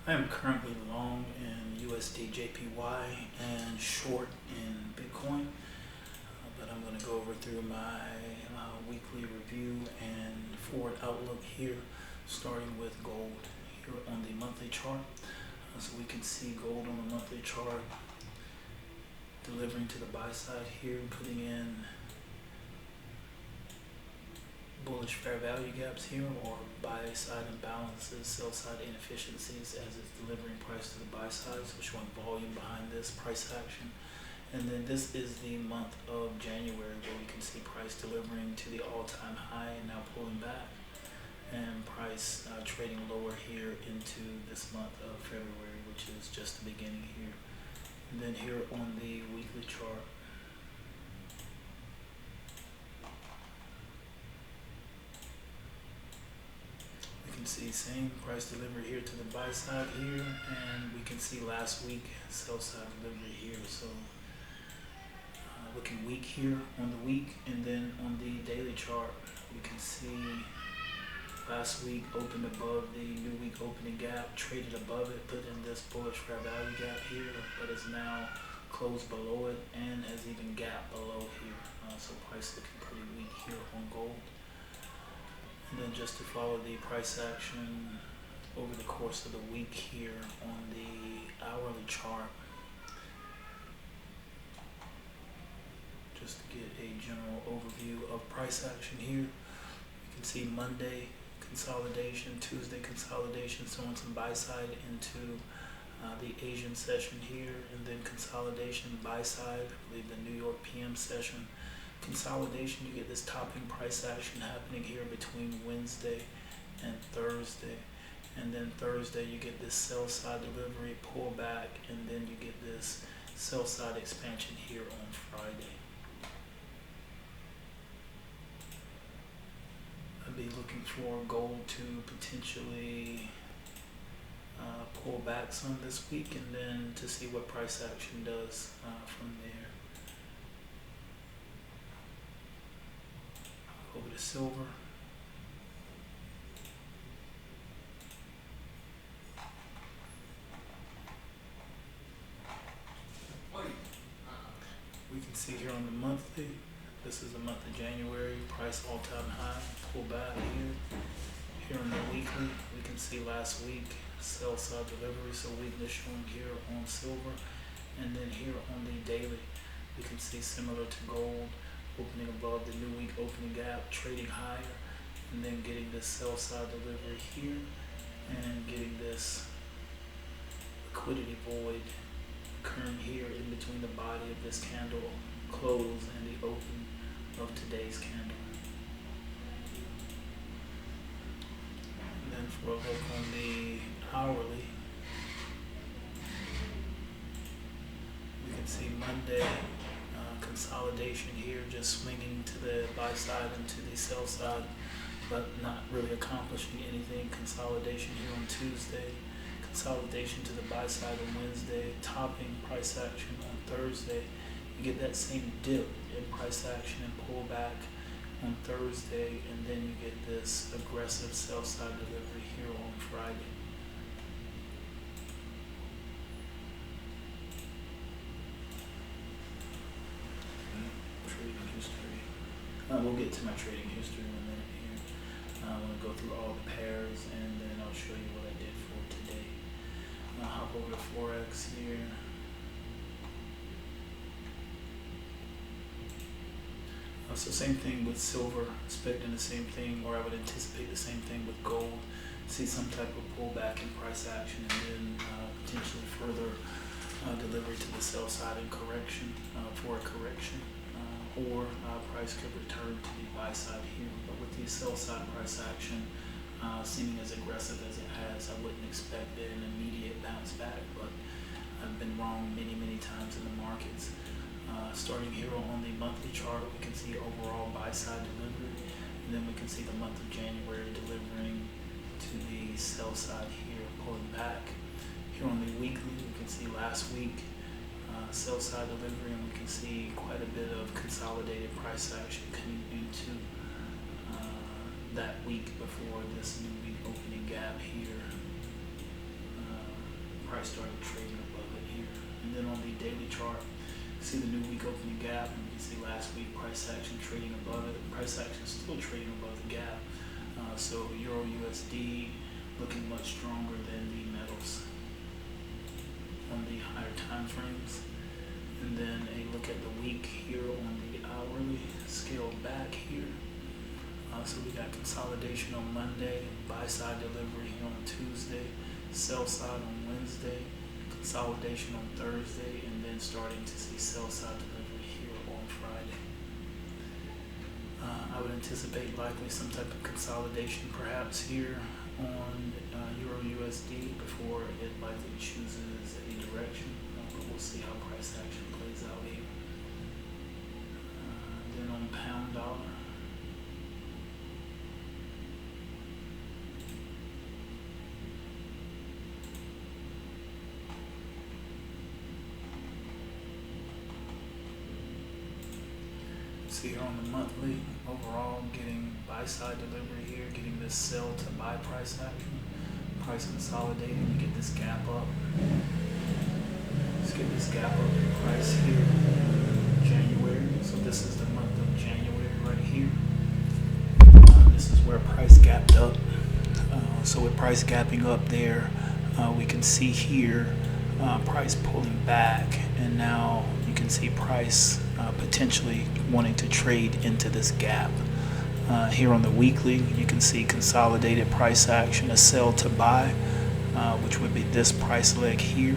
I am currently long in USD JPY and short in Bitcoin, but I'm going to go over through my weekly review and forward outlook here, starting with gold here on the monthly chart. So we can see gold on the monthly chart delivering to the buy side here, putting in bullish fair value gaps here, or buy side imbalances, sell side inefficiencies as it's delivering price to the buy side, so showing volume behind this price action. And then this is the month of January, where we can see price delivering to the all-time high and now pulling back, and price trading lower here into this month of February, which is just the beginning here. And then here on the weekly chart, we can see same price delivery here to the buy side here, and we can see last week sell side delivery here. So looking weak here on the week, and then on the daily chart we can see last week opened above the new week opening gap, traded above it, put in this bullish fair value gap here, but is now closed below it and has even gapped below here. So price looking pretty weak here on gold. And then just to follow the price action over the course of the week here on the hourly chart, just to get a general overview of price action here. You can see Monday consolidation, Tuesday consolidation, showing some buy side into the Asian session here, and then consolidation buy side, I believe the New York PM session. Consolidation, you get this topping price action happening here between Wednesday and Thursday, and then Thursday you get this sell side delivery, pull back, and then you get this sell side expansion here on Friday. I'd be looking for gold to potentially pull back some this week, and then to see what price action does from there. Over to silver. We can see here on the monthly, this is the month of January, price all-time high, pull back here. Here on the weekly, we can see last week sell side delivery, so weakness shown here on silver. And then here on the daily, we can see similar to gold, opening above the new week opening gap, trading higher, and then getting this sell side delivery here, and getting this liquidity void occurring here in between the body of this candle close and the open of today's candle. And then for a look on the hourly, we can see Monday consolidation here, just swinging to the buy side and to the sell side, but not really accomplishing anything. Consolidation here on Tuesday, consolidation to the buy side on Wednesday, topping price action on Thursday. You get that same dip in price action and pullback on Thursday, and then you get this aggressive sell side delivery here on Friday. Trading history. We'll get to my trading history in a minute here. I'm going to go through all the pairs, and then I'll show you what I did for today. I'll hop over to Forex here. So same thing with silver, expecting the same thing, or I would anticipate the same thing with gold. See some type of pullback in price action, and then potentially further delivery to the sell side and correction for a correction, or price could return to the buy side here. But with the sell side price action seeming as aggressive as it has, I wouldn't expect an immediate bounce back, but I've been wrong many times in the markets. Starting here on the monthly chart, we can see overall buy side delivery, and then we can see the month of January delivering to the sell side here, pulling back. Here on the weekly, we can see last week sell side delivery, and we can see quite a bit of consolidated price action coming into that week before this new week opening gap here. price started trading above it here. And then on the daily chart, see the new week opening gap, and you can see last week price action trading above it. Price action still trading above the gap. So Euro USD looking much stronger than the metals on the higher time frames. And then a look at the week here on the hourly scale back here. So we got consolidation on Monday, buy side delivery here on Tuesday, sell side on Wednesday, consolidation on Thursday, and then starting to see sell side delivery here on Friday. I would anticipate likely some type of consolidation perhaps here on Euro USD before it likely chooses a direction, but we'll see how price action plays out here. Then on pound dollar, see here on the monthly, overall getting buy side delivery here, getting this sell to buy price action, price consolidating, you get this gap up. Let's get this gap up in price here in January. So this is the month of January right here. This is where price gapped up. So with price gapping up there, we can see here price pulling back, and now you can see price potentially wanting to trade into this gap. Here on the weekly, you can see consolidated price action, a sell to buy, which would be this price leg here.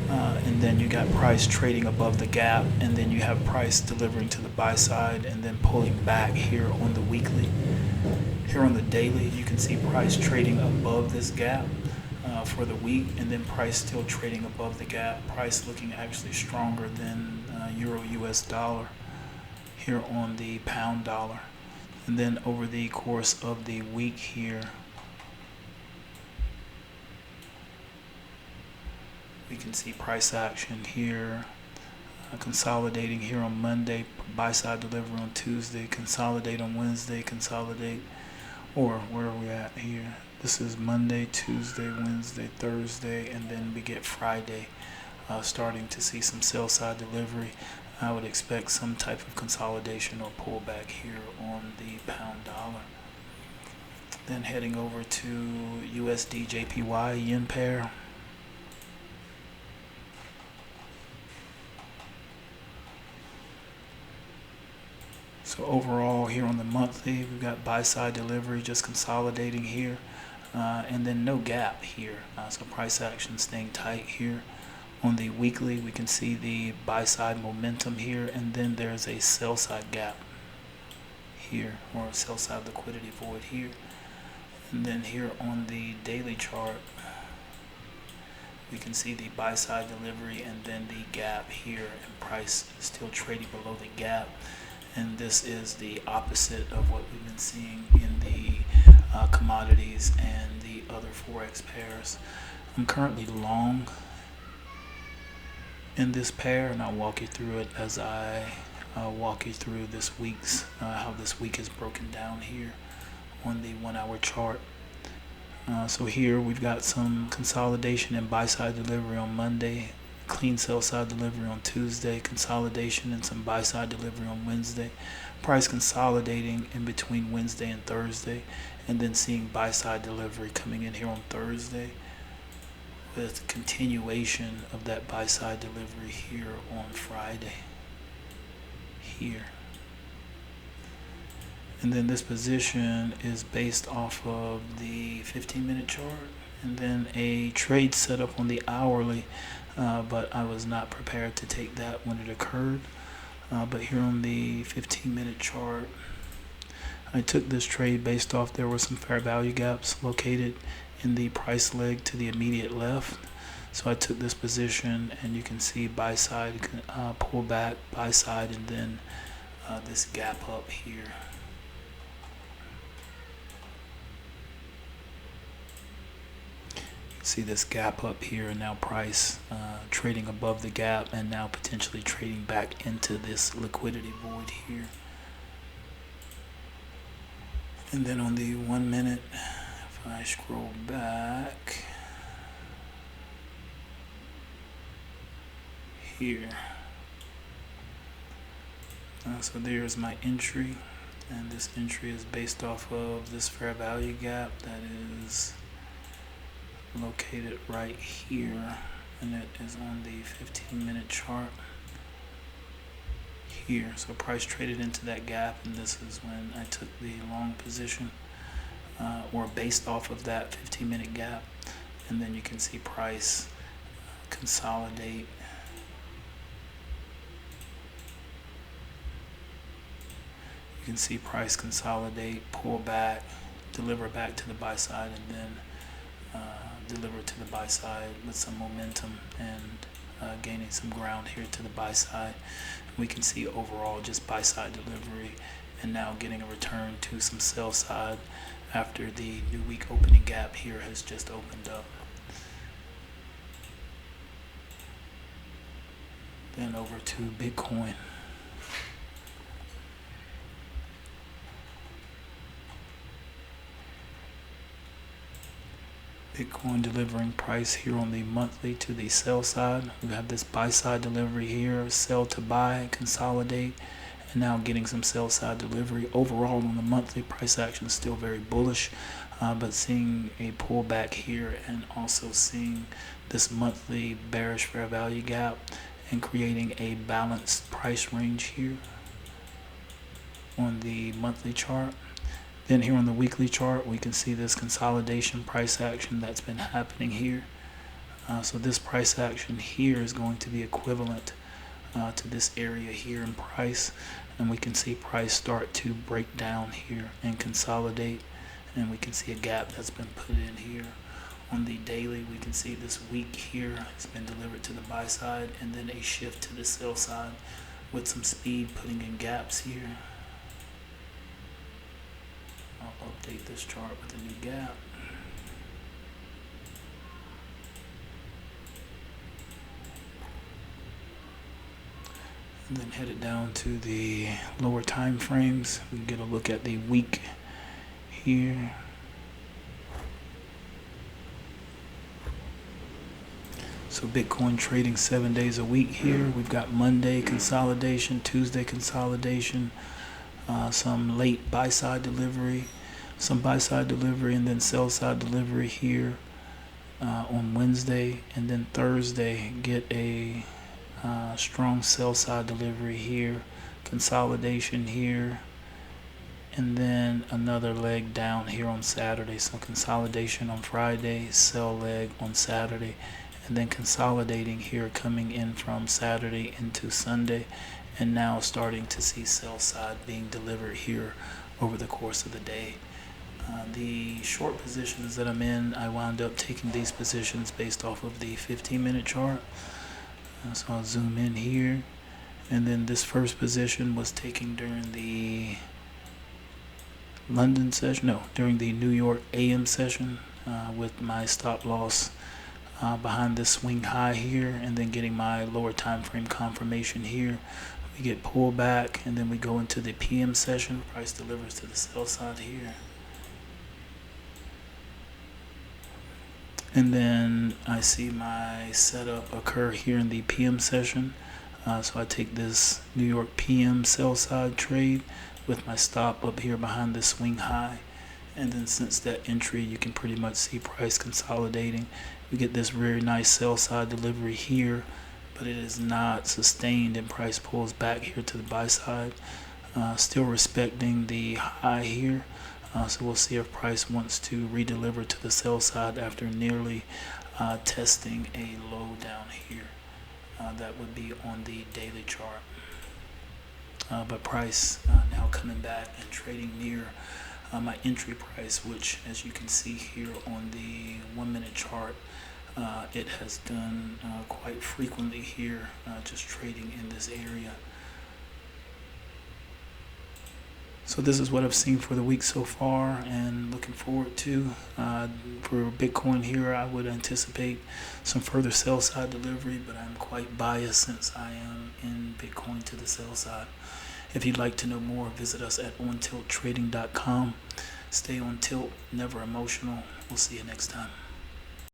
And then you got price trading above the gap, and then you have price delivering to the buy side and then pulling back here on the weekly. Here on the daily, you can see price trading above this gap for the week, and then price still trading above the gap, price looking actually stronger than Euro US dollar here on the pound dollar. And then over the course of the week here, we can see price action here, consolidating here on Monday, buy side delivery on Tuesday, consolidate on Wednesday, consolidate, or where are we at here? This is Monday, Tuesday, Wednesday, Thursday, and then we get Friday starting to see some sell side delivery. I would expect some type of consolidation or pullback here on the pound dollar. Then heading over to USD JPY yen pair. So overall here on the monthly, we've got buy side delivery just consolidating here, and then no gap here. So price action staying tight here. On the weekly, we can see the buy side momentum here, and then there's a sell side gap here, or a sell side liquidity void here. And then here on the daily chart, we can see the buy side delivery and then the gap here, and price still trading below the gap. And this is the opposite of what we've been seeing in the commodities and the other Forex pairs. I'm currently long in this pair, and I'll walk you through it as I walk you through this week's how this week is broken down here on the 1 hour chart. So here we've got some consolidation and buy side delivery on Monday, clean sell side delivery on Tuesday, consolidation and some buy side delivery on Wednesday, price consolidating in between Wednesday and Thursday, and then seeing buy side delivery coming in here on Thursday, with continuation of that buy side delivery here on Friday here. And then this position is based off of the 15-minute chart, and then a trade set up on the hourly, but I was not prepared to take that when it occurred. But here on the 15-minute chart, I took this trade based off there were some fair value gaps located in the price leg to the immediate left. So I took this position, and you can see buy side pull back, buy side, and then this gap up here. See this gap up here, and now price trading above the gap, and now potentially trading back into this liquidity void here. And then on the 1 minute, if I scroll back, here. So there's my entry, and this entry is based off of this fair value gap that is located right here, and it is on the 15-minute chart here. So price traded into that gap, and this is when I took the long position, or based off of that 15-minute gap. And then you can see price consolidate. You can see price consolidate, pull back, deliver back to the buy side, and then deliver to the buy side with some momentum and gaining some ground here to the buy side. We can see overall just buy side delivery, and now getting a return to some sell side after the new week opening gap here has just opened up. Then over to Bitcoin. Bitcoin delivering price here on the monthly to the sell side. We have this buy side delivery here, sell to buy, consolidate, and now getting some sell side delivery. Overall on the monthly, price action is still very bullish, but seeing a pullback here and also seeing this monthly bearish fair value gap and creating a balanced price range here on the monthly chart. Then here on the weekly chart, we can see this consolidation price action that's been happening here. So this price action here is going to be equivalent to this area here in price. And we can see price start to break down here and consolidate. And we can see a gap that's been put in here. On the daily, we can see this week here has been delivered to the buy side, and then a shift to the sell side with some speed putting in gaps here. I'll update this chart with a new gap. And then head it down to the lower time frames. We can get a look at the week here. So Bitcoin trading 7 days a week here. We've got Monday consolidation, Tuesday consolidation, some late buy side delivery, some buy side delivery, and then sell side delivery here on Wednesday, and then Thursday get a strong sell side delivery here, consolidation here, and then another leg down here on Saturday. So consolidation on Friday, sell leg on Saturday, and then consolidating here coming in from Saturday into Sunday, and now starting to see sell side being delivered here over the course of the day. The short positions that I'm in, I wound up taking these positions based off of the 15-minute chart. So I'll zoom in here, and then this first position was taken during the London session, during the New York AM session, with my stop loss behind this swing high here, and then getting my lower time frame confirmation here. We get pullback, and then we go into the PM session. Price delivers to the sell side here. And then I see my setup occur here in the PM session. So I take this New York PM sell side trade with my stop up here behind the swing high. And then since that entry, you can pretty much see price consolidating. We get this very nice sell side delivery here, but it is not sustained, and price pulls back here to the buy side, still respecting the high here. So we'll see if price wants to redeliver to the sell side after nearly testing a low down here. That would be on the daily chart. But price now coming back and trading near my entry price, which, as you can see here on the 1 minute chart, it has done quite frequently here, just trading in this area. So this is what I've seen for the week so far, and looking forward to for Bitcoin here. I would anticipate some further sell side delivery, but I'm quite biased since I am in Bitcoin to the sell side. If you'd like to know more, visit us at OnTiltTrading.com. Stay on tilt, never emotional. We'll see you next time.